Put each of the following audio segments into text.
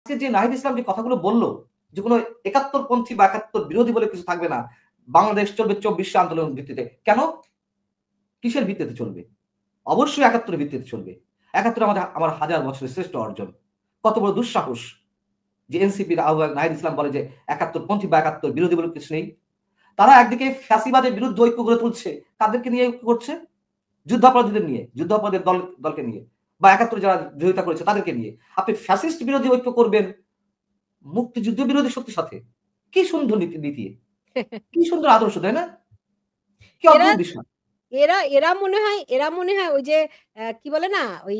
আজকে যে নাহিদ ইসলাম যে কথাগুলো বলল, যে কোনো ৭১ পন্থী বা ৭১ বিরোধী বলে কিছু থাকবে না। বাংলাদেশ চলবে ২৪শে আন্দোলনের ভিত্তিতে। কেন? কিসের ভিত্তিতে চলবে? অবশ্যই ৭১ এর ভিত্তিতে চলবে। ৭১ আমার হাজার বছরের শ্রেষ্ঠ অর্জন। কত বড় দুঃসাহস যে এনসিপির আহ্বায়ক নাহিদ ইসলাম বলে যে ৭১ পন্থী বা ৭১ বিরোধী বলে কিছু নেই। তারা একদিকে ফ্যাসিবাদের বিরুদ্ধে ঐক্য গড়ে তুলছে। কাদেরকে নিয়ে ঐক্য করছে? যুদ্ধাপরাধীদের নিয়ে, যুদ্ধাপরাধীর দলকে নিয়ে বা ৭১ যারা বিরোধিতা করেছে তাদেরকে নিয়ে। আপনি ফ্যাসিস্ট বিরোধী ঐক্য করবেন মুক্তিযুদ্ধ বিরোধী শক্তির সাথে। কি সুন্দর নীতি, কি সুন্দর আদর্শ, তাই না? কি এরা অদ্ভুত বিষয়। এরা এরা মনে হয় ওই যে কি বলে না ওই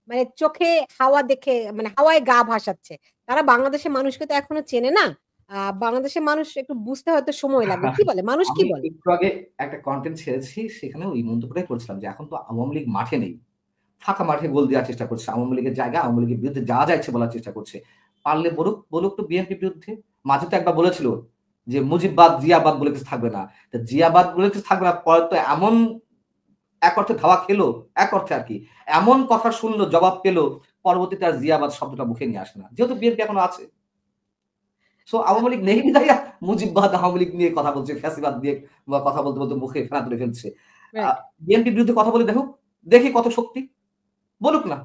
মানে চোখে হাওয়া দেখে মানে হাওয়ায় গা ভাসাচ্ছে। তারা বাংলাদেশের মানুষকে তো এখনো চেনে না। বাংলাদেশের মানুষ একটু বুঝতে হয়তো সময় লাগবে। কি বলে? মানুষ কি আমি বলে? একটু আগে একটা কনটেন্ট ছেড়েছি, সেখানে ওই মন্তব্যটাই করছিলাম যে এখন তো আওয়ামী লীগ মাঠে নেই। ফাঁকা মাঠে গোল দেওয়ার চেষ্টা করছে। আওয়ামী লীগের জায়গায় আওয়ামী লীগের বিরুদ্ধে যা ইচ্ছে বলার চেষ্টা করছে। পারলে বলুক তো বিএনপির বিরুদ্ধে। মাঝে তো একবার বলেছিল যে মুজিববাদ, জিয়াবাদ বলে কিছু থাকবে না। তো জিয়াবাদ বলে কিছু থাকবে না। পরে তো এমন এক অর্থে ধাওয়া খেলো, এক অর্থে আরকি। এমন কথা শুনলো, জবাব পেল, পরবর্তীতে আর জিয়াবাদ শব্দটা মুখে নিয়ে আসে না। যেহেতু বিএনপি এখনো আছে। সো আওয়ামী লীগ নেই বিধায় মুজিববাদ আওয়ামী লীগ নিয়ে কথা বলছে, ফ্যাসিবাদ দিয়ে কথা বলতে মুখে ফেনা তুলে ফেলছে। রাইট। বিএনপির বিরুদ্ধে কথা বলে দেখুক, দেখি কত শক্তি। বলুক না।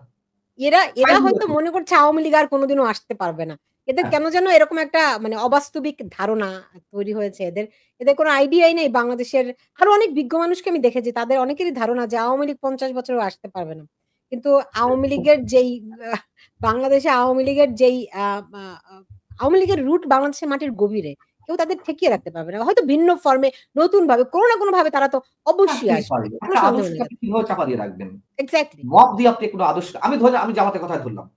এরা সাইজ হয়তো বলেছে। মনে করছে আওয়ামী লীগ আর কোনোদিনও আসতে পারবে না। এদের হ্যাঁ। কেন যেন এরকম একটা মানে অবাস্তবিক ধারণা তৈরি হয়েছে এদের। এদের কোনো আইডিয়াই নেই বাংলাদেশের আরো অনেক বিজ্ঞ মানুষকে আমি দেখেছি। তাদের অনেকেরই ধারণা যে আওয়ামী লীগ ৫০ বছরেও আসতে পারবে না। কিন্তু আওয়ামী লীগের যেই আহ বাংলাদেশে আওয়ামী লীগের যেই আ আ আ আওয়ামী লীগের রুট বাংলাদেশের মাটির গভীরে। কেউ তাদের ঠেকিয়ে রাখতে পারবে না। হয়তো ভিন্ন ফর্মে নতুনভাবে কোনো না কোনোভাবে তারা তো অবশ্যই আসতেই আসবে। পারে। কোনো একটা সন্দেহ আদর্শকে নেই। আপনি কিভাবে চাপা দিয়ে রাখবেন? এক্সাক্টলি। মব দিয়ে আপনি কোনো আদর্শ আমি জামাতের কথাই ধরলাম।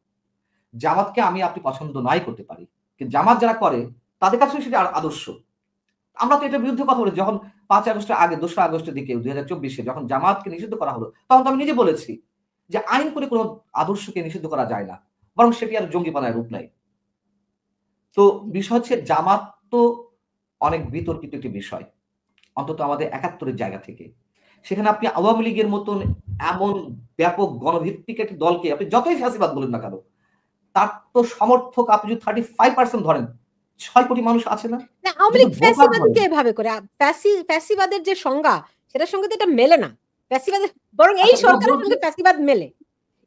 জামাতকে আপনি পছন্দ নাই করতে পারি। কিন্তু জামাত যারা করে তাদের কাছেও সেটা আদর্শ। আমরা তো এটার বিরুদ্ধে কথা বলেছি। যখন ৫ আগস্টের আগে ২রা আগস্টের দিকে ২০২৪ এ যখন জামাতকে নিষিদ্ধ করা হলো, তখন তো আমি নিজে বলেছি যে আইন করে কোনো আদর্শকে নিষিদ্ধ করা যায় না। বরং সেটি আর জঙ্গিপনায় রূপ নেয়। তো বিষয় হচ্ছে জামাত তো অনেক বিতর্কিত একটি বিষয়। অন্তত আমাদের ৭১ এর জায়গা থেকে। সেখানে আপনি আওয়ামী লীগের মতন এমন ব্যাপক গণভিত্তিক একটি দলকে আপনি যতই ফ্যাসিবাদ বলুন না কেন, তার তো সমর্থক আপনি যদি 35% ধরেন, ৬ কোটি মানুষ আছে না? না, আওয়ামী যদি লীগ ভোটার ফ্যাসিবাদী ধরেন, এভাবে করে। ফ্যাসিবাদের যে সংজ্ঞা, সেটার সঙ্গে তো এটা মেলে না। ফ্যাসিবাদের বরং এই আচ্ছা ওরা সরকারের বলছে সঙ্গে ফ্যাসিবাদ মেলে।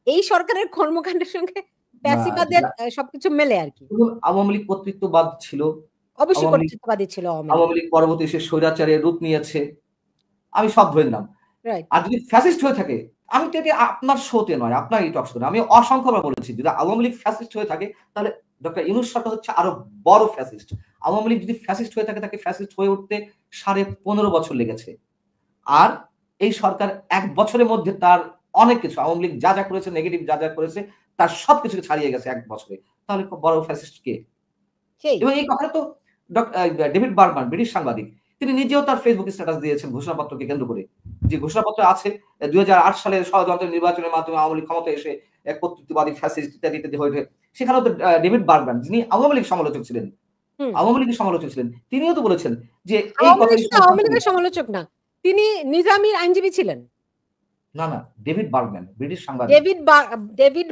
এই সরকারের কর্মকাণ্ডের সঙ্গে না ফ্যাসিবাদের সেটা সবকিছু মেলে আরকি। শুধু আওয়ামী লীগ কর্তৃত্ববাদ ছিল। অবশ্যই আওয়ামী লীগ কর্তৃত্ববাদী ছিল আওয়ামী লীগ। আওয়ামী লীগ পরবর্তী এসে স্বৈরাচারের রূপ নিয়েছে। আমি সব ধরে নিলাম। রাইট। আর যদি ফ্যাসিস্ট হয়ে থাকে, আমি তো এটি আপনার শোতে নয়, আপনার এই টক শোতে। আমি অসংখ্যবার বলেছি, যদি আওয়ামী লীগ ফ্যাসিস্ট হয়ে থাকে, তাহলে ডক্টর ইউনূস সরকার হচ্ছে আরো বড় ফ্যাসিস্ট। আওয়ামী লীগ যদি ফ্যাসিস্ট হয়ে থাকে, তাকে ফ্যাসিস্ট হয়ে উঠতে ১৫.৫ বছর লেগেছে। আর এই সরকার ১ বছরের মধ্যে তার অনেক কিছু আওয়ামী লীগ যা করেছে, নেগেটিভ যা করেছে, তার সবকিছুকে ছাড়িয়ে গেছে ১ বছরে। তাহলে বড় ফ্যাসিস্ট কে? সেই। এবং এই কথাটা তো ডেভিড বার্গম্যান ব্রিটিশ সাংবাদিক। তিনি নিজেও তার ফেসবুক স্ট্যাটাস দিয়েছেন ঘোষণাপত্রকে কেন্দ্র করে। যে ঘোষণাপত্র আছে ২০০৮ সালের ষড়যন্ত্র নির্বাচনের মাধ্যমে আওয়ামী লীগ ক্ষমতায় এসে কর্তৃত্ববাদী ফ্যাসিস্ট ইত্যাদি হয়ে ওঠে। সেখানেও তো ডেভিড বার্গম্যান যিনি আওয়ামী লীগ সমালোচক ছিলেন, হুম। আওয়ামী লীগের সমালোচক ছিলেন। তিনিও তো বলেছেন যে এই আওয়ামী লীগ কথাই শুধু আওয়ামী সংশোধন লীগের সমালোচক না। তিনি নিজামীর আইনজীবী ছিলেন। না, ডেভিড বার্গম্যান ব্রিটিশ সাংবাদিক। ডেভিড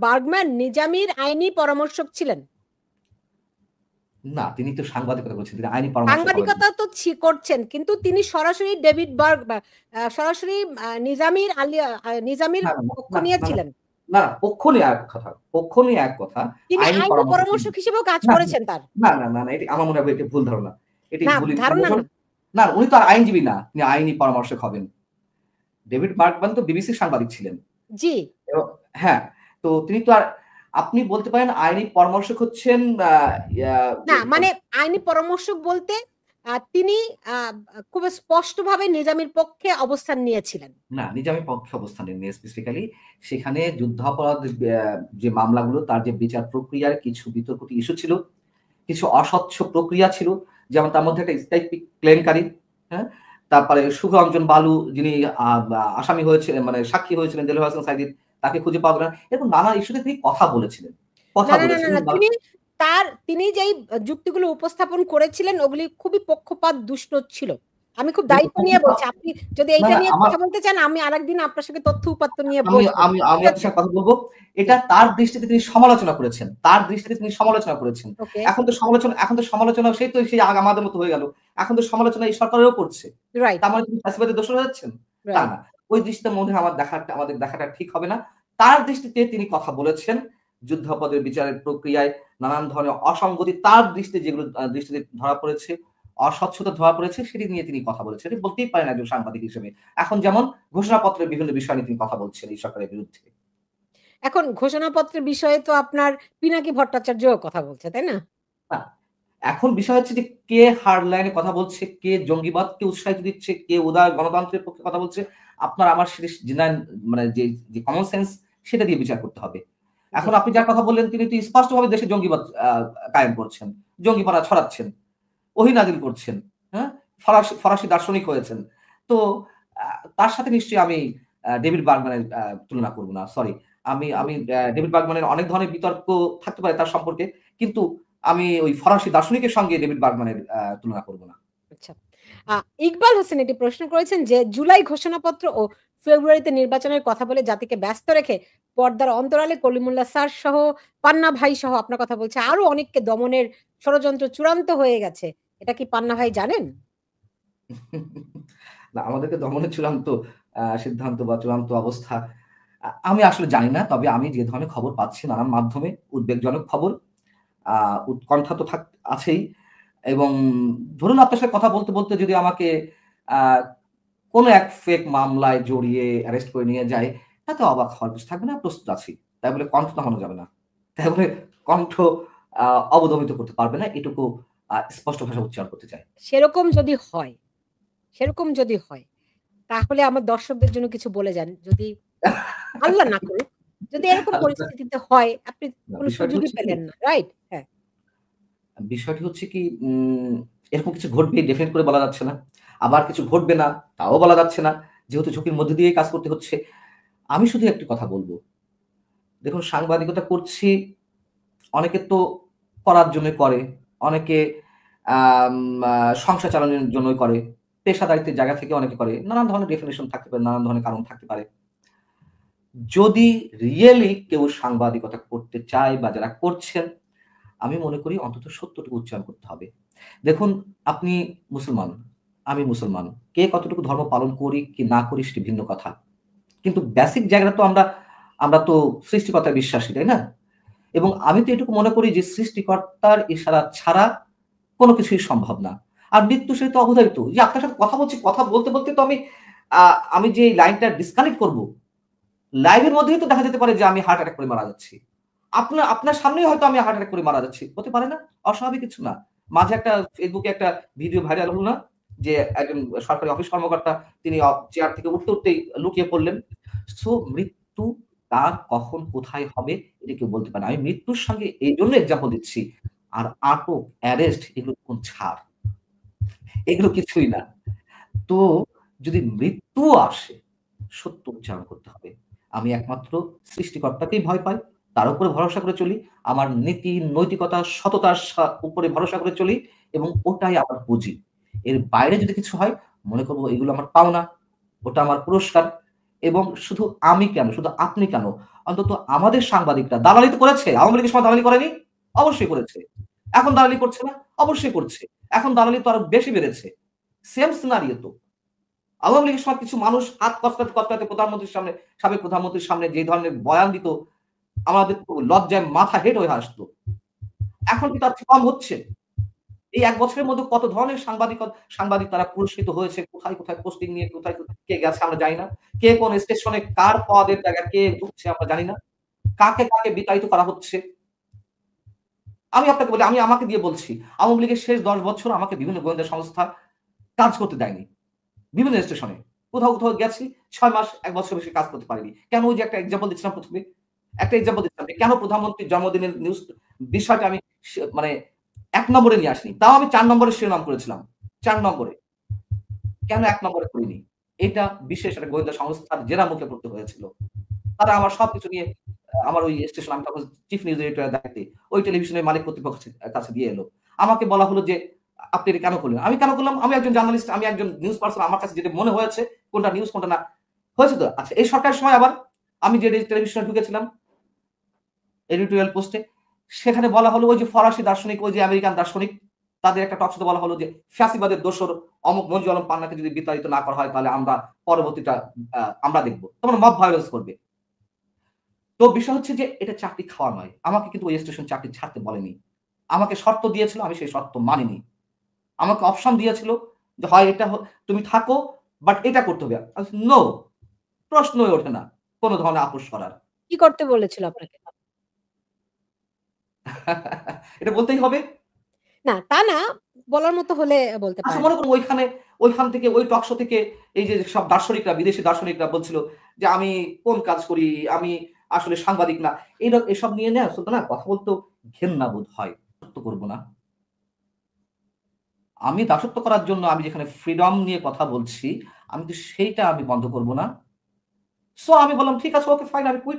বার্গম্যান নিজামীর আইনি পরামর্শক ছিলেন। না, তিনি তো সাংবাদিকতা করছেন। তিনি আইনি পরামর্শক হবেন না। সাংবাদিকতা তো করছেন। কিন্তু তিনি সরাসরি ডেভিড বার্গ বা সরাসরি নিজামীর নিজামীর না, পক্ষ না, না, না, নিয়েছিলেন। পক্ষ নিয়ে এক কথা। পক্ষ নিয়ে এক কথা। তিনি আইনি আইনি পরামর্শ পরামর্শক হিসেবেও কাজ না, করেছেন তার। এটি আমার মনে হয় এটি ভুল ধারণা। এটি না, ভুল ধারণা ইনফরমেশন। না। না, উনি তো আর আইনজীবী না। তিনি আইনি পরামর্শক হবেন। ডেভিড বার্গম্যান তো বিবিসির সাংবাদিক ছিলেন। জি। এবং হ্যাঁ, তো তিনি তো আর আপনি বলতে পারেন আইনি পরামর্শক হচ্ছেন আ ইয়া না, মানে আইনি পরামর্শক বলতে তিনি আ খুব স্পষ্টভাবে নিজামীর পক্ষে অবস্থান নিয়েছিলেন। না, নিজামীর পক্ষে অবস্থান নেননি স্পেসিফিক্যালি। সেখানে যুদ্ধাপরাধ যে মামলাগুলো তার যে বিচার প্রক্রিয়ার কিছু বিতর্কিত ইস্যু ছিল, কিছু অস্বচ্ছ প্রক্রিয়া ছিল। যেমন তার মধ্যে একটা স্থায়ী ক্লেমকারী, হ্যাঁ? তারপরে সুখরঞ্জন বালু যিনি আ আ আসামি হয়েছিলেন মানে সাক্ষী হয়েছিলেন দেলোয়ার হোসেন সাঈদীর, তাকে খুঁজে পাওয়া গেল না। এরকম নানা ইস্যুতে তিনি কথা বলেছিলেন। না, কথা না, না, না, বলেছিলেন না। তিনি যেই যুক্তিগুলো উপস্থাপন করেছিলেন ওগুলি খুবই পক্ষপাত দুষ্ট ছিল। আমি খুব দায়িত্ব নিয়ে বলছি। আপনি যদি না, এইটা না নিয়ে আমার কথা বলতে চান, আমি আরেকদিন আপনার সঙ্গে তথ্য উপাত্ত নিয়ে আমি বসবো। আমি আমি ঠিক আপনার আছে? সাথে কথা বলব। জি। এটা তার দৃষ্টিতে তিনি সমালোচনা করেছেন। তার দৃষ্টিতে আচ্ছা। তিনি সমালোচনা করেছেন। ওকে। এখন তো সমালোচনা সেই আমাদের মতো হয়ে গেল। এখন তো সমালোচনা এই সরকারেরও করছে। রাইট, তার মানে তিনি ফ্যাসিবাদের দোষর হয়ে যাচ্ছেন? তা রাইট। না। ওই দৃষ্টিতে মনে হয় আমাদের দেখাটা ঠিক হবে না। তার দৃষ্টিতে তিনি কথা বলেছেন। যুদ্ধাপদের বিচারের প্রক্রিয়ায় নানান ধরনের অসঙ্গতি তার দৃষ্টিতে ধরা পড়েছে, অস্বচ্ছতা ধরা পড়েছে সেটি নিয়ে তিনি কথা বলেছেন। এটি বলতেই পারেন একজন সাংবাদিক হিসেবে। এখন যেমন ঘোষণাপত্রের বিভিন্ন বিষয় নিয়ে তিনি কথা বলছেন এই সরকারের বিরুদ্ধে। এখন ঘোষণাপত্রের বিষয়ে তো আপনার পিনাকি ভট্টাচার্যও কথা বলছে, তাই না? না, এখন বিষয় হচ্ছে যে কে হার্ডলাইন এ কথা বলছে, কে জঙ্গিবাদকে উৎসাহিত দিচ্ছে, কে উদার গণতন্ত্রের পক্ষে কথা বলছে। আপনার আমার সেটি জেনারেল মানে যে কমন সেন্স সেটা দিয়ে বিচার করতে হবে। জি। এখন আপনি যার কথা বললেন তিনি তো স্পষ্টভাবে দেশে জঙ্গিবাদ কায়েম করছেন। জঙ্গিপাড়া ছড়াচ্ছেন, ওহী নাজিল করছেন। হ্যাঁ? ফরাসি দার্শনিক হয়েছেন। তো আ তার সাথে নিশ্চয়ই আমি ডেভিড বার্গম্যানের তুলনা করব না। সরি। আমি জি। আমি ডেভিড বার্গম্যানের অনেক ধরনের বিতর্ক থাকতে পারে তার সম্পর্কে। কিন্তু আমি ওই ফরাসি দার্শনিকের সঙ্গে ডেভিড বার্গম্যানের তুলনা করব না। আচ্ছা। আ ইকবাল হোসেন এটি প্রশ্ন করেছেন যে, জুলাই ঘোষণাপত্র ও ফেব্রুয়ারিতে নির্বাচনের কথা বলে জাতিকে ব্যস্ত রেখে পর্দার অন্তরালে কলিমুল্লাহ স্যার সহ, পান্না ভাই সহ আপনার কথা বলছে, আরো অনেককে দমনের ষড়যন্ত্র চূড়ান্ত হয়ে গেছে। এটা কি পান্না ভাই জানেন? না আমাদেরকে দমনের চূড়ান্ত সিদ্ধান্ত বা চূড়ান্ত অবস্থা আমি আসলে জানি না। তবে আমি যে ধরনের খবর পাচ্ছি নানান মাধ্যমে উদ্বেগজনক খবর, আ উৎকণ্ঠা তো আছেই এবং ধরুন আপনার সাথে কথা বলতে যদি আমাকে আ কোনো এক ফেক মামলায় জড়িয়ে অ্যারেস্ট করে নিয়ে যায়, তাতে অবাক হওয়ার কিছু থাকবে না, প্রস্তুত আছি। তাই বলে কণ্ঠ নামানো যাবে না। তাই বলে কণ্ঠ আ অবদমিত করতে পারবে না। এটুকু স্পষ্ট ভাষায় উচ্চারণ করতে চাই। সেরকম যদি হয়, সেরকম যদি হয়, তাহলে আমার দর্শকদের জন্য কিছু বলে যান। যদি আল্লাহ না করুক, যদি এরকম আচ্ছা, পরিস্থিতিতে হয়, আপনি না কোন বিষয়টি সুযোগই হচ্ছে কি পেলেন না। রাইট? হ্যাঁ, বিষয়টি হচ্ছে কি এরকম কিছু ঘটবে ডেফিনিট করে বলা যাচ্ছে না। আবার কিছু ঘটবে না, তাও বলা যাচ্ছে না। যেহেতু ঝুঁকির মধ্যে দিয়েই কাজ করতে হচ্ছে। আমি শুধু একটি কথা বলব। দেখুন সাংবাদিকতা করছি, অনেকে তো করার জন্য করে। অনেকে আম আ সংসার চালানোর জন্যই করে। পেশাদারিত্বের জায়গা থেকে অনেকে করে। নানান ধরনের ডেফিনিশন থাকতে পারে, নানান ধরনের কারণ থাকতে পারে। যদি রিয়েলি কেউ সাংবাদিকতা করতে চায় বা যারা করছেন, আমি মনে করি অন্তত সত্যটুকু উচ্চারণ করতে হবে। দেখুন আপনি মুসলমান, আমি মুসলমান। কে কতটুকু ধর্ম পালন করি কি না করি সেটি ভিন্ন কথা। কিন্তু বেসিক জায়গাটা তো আমরা তো সৃষ্টিকর্তায় বিশ্বাসী, তাই না? এবং আমি তো এটুকু মনে করি যে সৃষ্টিকর্তার ইশারা ছাড়া কোন কিছুই সম্ভব না। আর মৃত্যু সে তো অবধারিত। যে আপনার সাথে কথা বলছি, কথা বলতে তো আ আমি যে লাইনটা ডিসকানেক্ট করব, লাইভের মধ্যেই তো দেখা যেতে পারে যে আমি হার্ট অ্যাটাক করে মারা যাচ্ছি। আপনার সামনেই হয়তো আমি হার্ট অ্যাটাক করে মারা যাচ্ছি। হতে পারে না? অস্বাভাবিক কিছু না। মাঝে একটা ফেসবুকে একটা ভিডিও ভাইরাল হলো না? যে একজন সরকারি অফিস কর্মকর্তা তিনি চেয়ার থেকে উঠতেই লুকিয়ে পড়লেন। সো মৃত্যু কার কখন কোথায় হবে এটা কেউ বলতে পারে না। আমি মৃত্যুর সঙ্গে এইজন্য এক্সাম্পল দিচ্ছি। আর আটক, অ্যারেস্ট এগুলো কোন ছাড়। এগুলো কিছুই না। তো যদি মৃত্যুও আসে, সত্য উচ্চারণ করতে হবে। আমি একমাত্র সৃষ্টিকর্তাকেই ভয় পাই। তার উপরে ভরসা করে চলি। আমার নীতি, নৈতিকতা, সততার উপরে ভরসা করে চলি এবং ওটাই আমার পুঁজি। এর বাইরে যদি কিছু হয়, মনে করব এগুলো আমার পাওনা, ওটা আমার পুরস্কার এবং শুধু আমি কেন, শুধু আপনি কেন, অন্তত আমাদের সাংবাদিকরা দালালি তো করেছে। আওয়ামী লীগের সময় দালালি করেনি? অবশ্যই করেছে। এখন দালালি করছে না? অবশ্যই করছে। এখন দালালি তো আরো বেশি বেড়েছে। সেম সিনারিও তো। আওয়ামী লীগের সময় কিছু মানুষ হাত কচলাতে প্রধানমন্ত্রীর সামনে, সাবেক প্রধানমন্ত্রীর সামনে যে ধরনের বয়ান দিত, আমাদের তো লজ্জায় মাথা হেট হয়ে আসতো। এখন কি তার চেয়ে কম হচ্ছে? এই ১ বছরের মধ্যে কত ধরনের সাংবাদিক তারা পুরস্কৃত হয়েছে। কোথায় পোস্টিং নিয়ে কোথায় কে গেছে আমরা জানি না। কে কোন স্টেশনে কার পদের জায়গায় কে ঢুকছে আমরা জানি না। কাকে বিতাড়িত করা হচ্ছে। আমি আপনাকে বলি, আমি আমাকে দিয়ে বলছি। আওয়ামী লীগের শেষ ১০ বছর আমাকে বিভিন্ন গোয়েন্দা সংস্থা কাজ করতে দেয়নি। বিভিন্ন স্টেশনে। কোথাও গেছি ৬ মাস ১ বছরের বেশি কাজ করতে পারিনি। কেন ওই যে একটা এক্সাম্পল দিচ্ছিলাম ১ম এ? একটা এক্সাম্পল দিচ্ছিলাম যে কেন প্রধানমন্ত্রীর জন্মদিনের বিষয়টা আমি মানে ১ নম্বরে নিয়ে আসিনি। তাও আমি ৪ নম্বরে শিরোনাম করেছিলাম। ৪ নম্বরে। কেন ১ নম্বরে করিনি? এটা বিশেষ একটা গোয়েন্দা সংস্থার জেরা মুখে পড়তে হয়েছিল। তারা আমার সবকিছু নিয়ে আমার ওই স্টেশন আমি তখন চিফ নিউজ এডিটর এর দায়িত্বে। ওই টেলিভিশনের মালিক কর্তৃপক্ষের কাছে দিয়ে এলো। আমাকে বলা হলো যে আপনি এটা কেন করলেন? আমি কেন করলাম? আমি একজন জার্নালিস্ট, আমি একজন নিউজ পারসন, আমার কাছে যেটা মনে হয়েছে, কোনটা নিউজ কোনটা না। হয়েছে তো? আচ্ছা, এই সরকারের সময় আবার আমি যে টেলিভিশনে ঢুকেছিলাম এডিটোরিয়াল পোস্টে, সেখানে বলা হলো ওই যে ফরাসি দার্শনিক, ওই যে আমেরিকান দার্শনিক, তাদের একটা টক শোতে বলা হলো যে ফ্যাসিবাদের দোসর অমুক মঞ্জু আলম পান্নাকে যদি বিতাড়িত না করা হয় তাহলে আমরা পরবর্তীটা আমরা দেখব। তোমরা মব ভায়োলেন্স করবে। তো বিষয় হচ্ছে যে এটা চাকরি খাওয়া নয়। আমাকে কিন্তু ওই স্টেশন চাকরি ছাড়তে বলেনি। আমাকে শর্ত দিয়েছিল, আমি সেই শর্ত মানিনি। আমাকে অপশন দিয়েছিল যে হয় এটা তুমি থাকো, বাট এটা করতে হবে। নো, প্রশ্নই ওঠে না কোন ধরনের আপোস করার। কি করতে বলেছিল আপনাকে? এটা বলতেই হবে। না, তা না। বলার মতো হলে বলতে আচ্ছা, পারেন। মনে করুন ওইখান থেকে ওই টক শো থেকে এই যে সব দার্শনিকরা, বিদেশি দার্শনিকরা বলছিল যে আমি কোন কাজ করি, আমি আসলে সাংবাদিক না। এসব নিয়ে না আসলে না কথা বলতেও ঘেন্না বোধ হয়। দাসত্ব করব না। আমি দাসত্ব করার জন্য আমি যেখানে ফ্রিডম নিয়ে কথা বলছি, আমি তো সেইটা আমি বন্ধ করব না। সো আমি বললাম ঠিক আছে, ওকে ফাইন, আমি কুইট